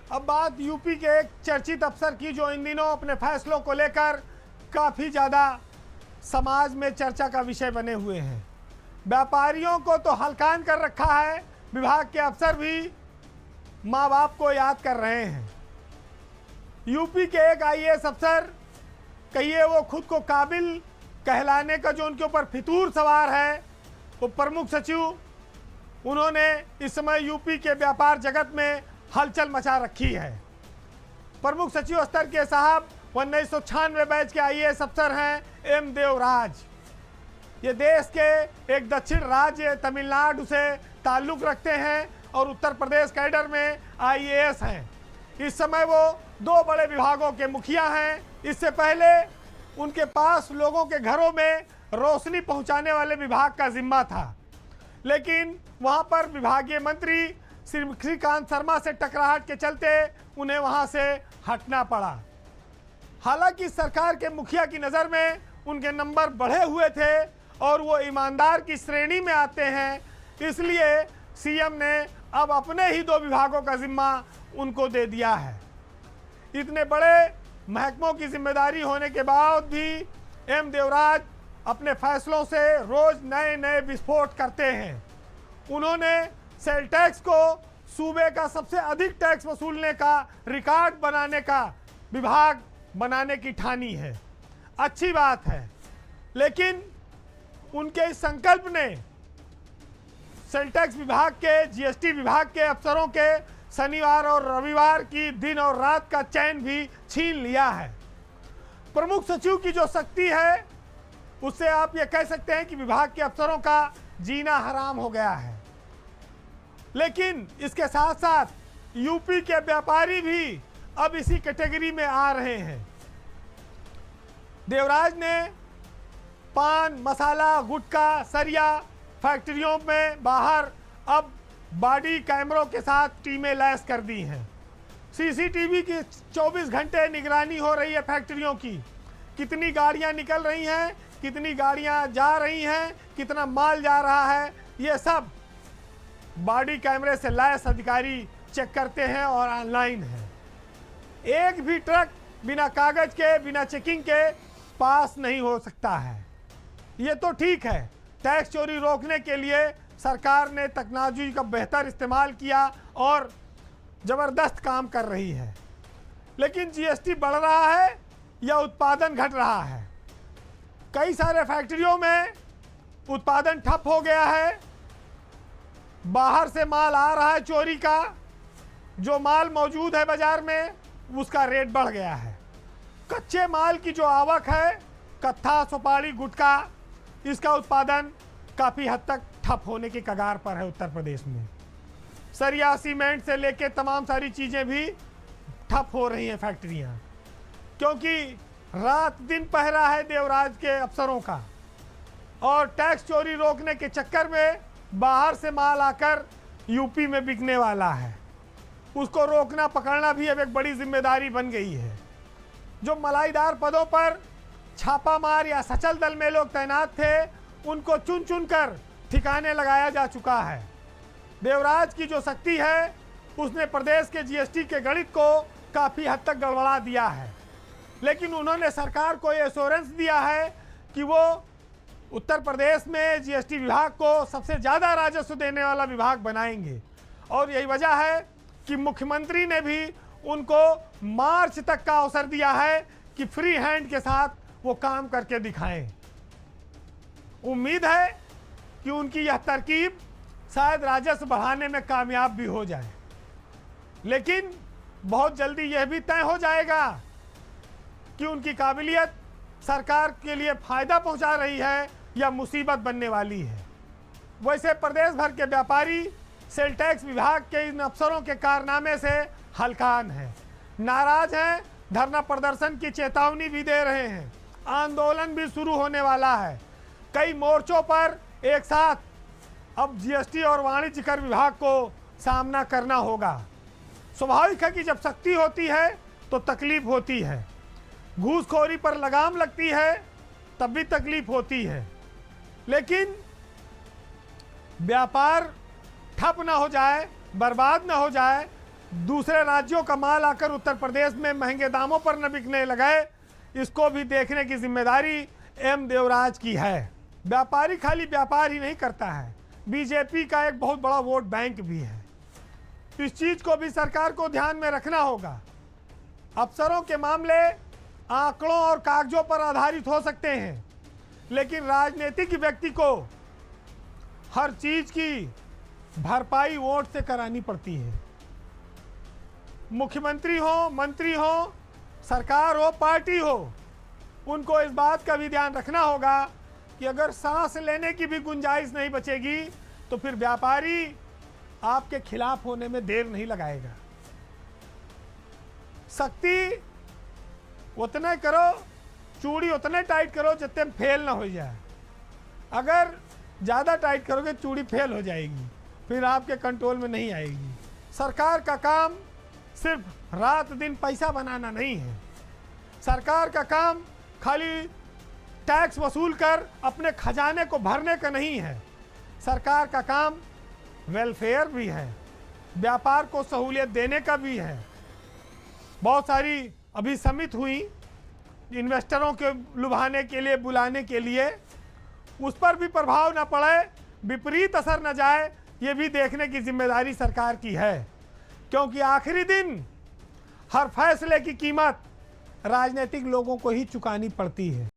अब बात यूपी के एक चर्चित अफसर की जो इन दिनों अपने फैसलों को लेकर काफ़ी ज़्यादा समाज में चर्चा का विषय बने हुए हैं। व्यापारियों को तो हलकान कर रखा है, विभाग के अफसर भी माँ बाप को याद कर रहे हैं। यूपी के एक आईएएस अफसर, कहिए वो खुद को काबिल कहलाने का जो उनके ऊपर फितूर सवार है, वो प्रमुख सचिव, उन्होंने इस समय यूपी के व्यापार जगत में हलचल मचा रखी है। प्रमुख सचिव स्तर के साहब 1996 बैच के आईएएस अफसर हैं एम देवराज। ये देश के एक दक्षिण राज्य तमिलनाडु से ताल्लुक रखते हैं और उत्तर प्रदेश कैडर में आईएएस हैं। इस समय वो 2 बड़े विभागों के मुखिया हैं। इससे पहले उनके पास लोगों के घरों में रोशनी पहुंचाने वाले विभाग का जिम्मा था, लेकिन वहां पर विभागीय मंत्री श्रीकांत शर्मा से टकराहट के चलते उन्हें वहां से हटना पड़ा। हालांकि सरकार के मुखिया की नज़र में उनके नंबर बढ़े हुए थे और वो ईमानदार की श्रेणी में आते हैं, इसलिए सीएम ने अब अपने ही 2 विभागों का जिम्मा उनको दे दिया है। इतने बड़े महकमों की जिम्मेदारी होने के बाद भी एम देवराज अपने फैसलों से रोज नए नए विस्फोट करते हैं। उन्होंने सेल टैक्स को सूबे का सबसे अधिक टैक्स वसूलने का रिकॉर्ड बनाने का विभाग बनाने की ठानी है। अच्छी बात है, लेकिन उनके इस संकल्प ने सेल टैक्स विभाग के, जीएसटी विभाग के अफसरों के शनिवार और रविवार की दिन और रात का चैन भी छीन लिया है। प्रमुख सचिव की जो शक्ति है, उससे आप ये कह सकते हैं कि विभाग के अफसरों का जीना हराम हो गया है। लेकिन इसके साथ साथ यूपी के व्यापारी भी अब इसी कैटेगरी में आ रहे हैं। देवराज ने पान, मसाला, गुटखा, सरिया फैक्ट्रियों में बाहर अब बॉडी कैमरों के साथ टीमें लैस कर दी हैं। सीसीटीवी की 24 घंटे निगरानी हो रही है फैक्ट्रियों की। कितनी गाड़ियां निकल रही हैं, कितनी गाड़ियां जा रही हैं, कितना माल जा रहा है, ये सब बॉडी कैमरे से लैस अधिकारी चेक करते हैं और ऑनलाइन है। एक भी ट्रक बिना कागज के, बिना चेकिंग के पास नहीं हो सकता है। ये तो ठीक है, टैक्स चोरी रोकने के लिए सरकार ने टेक्नोलॉजी का बेहतर इस्तेमाल किया और ज़बरदस्त काम कर रही है। लेकिन जीएसटी बढ़ रहा है या उत्पादन घट रहा है? कई सारे फैक्ट्रियों में उत्पादन ठप हो गया है, बाहर से माल आ रहा है चोरी का, जो माल मौजूद है बाजार में उसका रेट बढ़ गया है। कच्चे माल की जो आवक है, कत्था, सुपारी, गुटखा, इसका उत्पादन काफ़ी हद तक ठप होने के कगार पर है उत्तर प्रदेश में। सरिया, सीमेंट से लेके तमाम सारी चीज़ें भी ठप हो रही हैं फैक्ट्रियाँ, क्योंकि रात दिन पहरा है देवराज के अफसरों का। और टैक्स चोरी रोकने के चक्कर में बाहर से माल आकर यूपी में बिकने वाला है, उसको रोकना पकड़ना भी अब एक बड़ी जिम्मेदारी बन गई है। जो मलाईदार पदों पर छापामार या सचल दल में लोग तैनात थे, उनको चुन चुन कर ठिकाने लगाया जा चुका है। देवराज की जो शक्ति है, उसने प्रदेश के जीएसटी के गणित को काफ़ी हद तक गड़बड़ा दिया है। लेकिन उन्होंने सरकार को ये एश्योरेंस दिया है कि वो उत्तर प्रदेश में जीएसटी विभाग को सबसे ज़्यादा राजस्व देने वाला विभाग बनाएंगे। और यही वजह है कि मुख्यमंत्री ने भी उनको मार्च तक का अवसर दिया है कि फ्री हैंड के साथ वो काम करके दिखाएं। उम्मीद है कि उनकी यह तरकीब शायद राजस्व बढ़ाने में कामयाब भी हो जाए, लेकिन बहुत जल्दी यह भी तय हो जाएगा कि उनकी काबिलियत सरकार के लिए फ़ायदा पहुंचा रही है या मुसीबत बनने वाली है। वैसे प्रदेश भर के व्यापारी सेल टैक्स विभाग के इन अफसरों के कारनामे से हलकान हैं, नाराज हैं, धरना प्रदर्शन की चेतावनी भी दे रहे हैं। आंदोलन भी शुरू होने वाला है। कई मोर्चों पर एक साथ अब जीएसटी और वाणिज्य कर विभाग को सामना करना होगा। स्वाभाविक है कि जब शक्ति होती है तो तकलीफ होती है, घूसखोरी पर लगाम लगती है तब भी तकलीफ होती है। लेकिन व्यापार ठप ना हो जाए, बर्बाद ना हो जाए, दूसरे राज्यों का माल आकर उत्तर प्रदेश में महंगे दामों पर न बिकने लगे, इसको भी देखने की जिम्मेदारी एम देवराज की है। व्यापारी खाली व्यापार ही नहीं करता है, बीजेपी का एक बहुत बड़ा वोट बैंक भी है। इस चीज को भी सरकार को ध्यान में रखना होगा। अफसरों के मामले आंकड़ों और कागजों पर आधारित हो सकते हैं, लेकिन राजनीतिक व्यक्ति को हर चीज की भरपाई वोट से करानी पड़ती है। मुख्यमंत्री हो, मंत्री हो, सरकार हो, पार्टी हो, उनको इस बात का भी ध्यान रखना होगा कि अगर सांस लेने की भी गुंजाइश नहीं बचेगी तो फिर व्यापारी आपके खिलाफ होने में देर नहीं लगाएगा। सख्ती उतना करो, चूड़ी उतने टाइट करो जितने फेल ना हो जाए। अगर ज़्यादा टाइट करोगे चूड़ी फेल हो जाएगी, फिर आपके कंट्रोल में नहीं आएगी। सरकार का काम सिर्फ रात दिन पैसा बनाना नहीं है। सरकार का काम खाली टैक्स वसूल कर अपने खजाने को भरने का नहीं है। सरकार का काम वेलफेयर भी है, व्यापार को सहूलियत देने का भी है। बहुत सारी अभी समिट हुई इन्वेस्टरों के लुभाने के लिए, बुलाने के लिए, उस पर भी प्रभाव न पड़े, विपरीत असर न जाए, ये भी देखने की जिम्मेदारी सरकार की है। क्योंकि आखिरी दिन हर फैसले की कीमत राजनीतिक लोगों को ही चुकानी पड़ती है।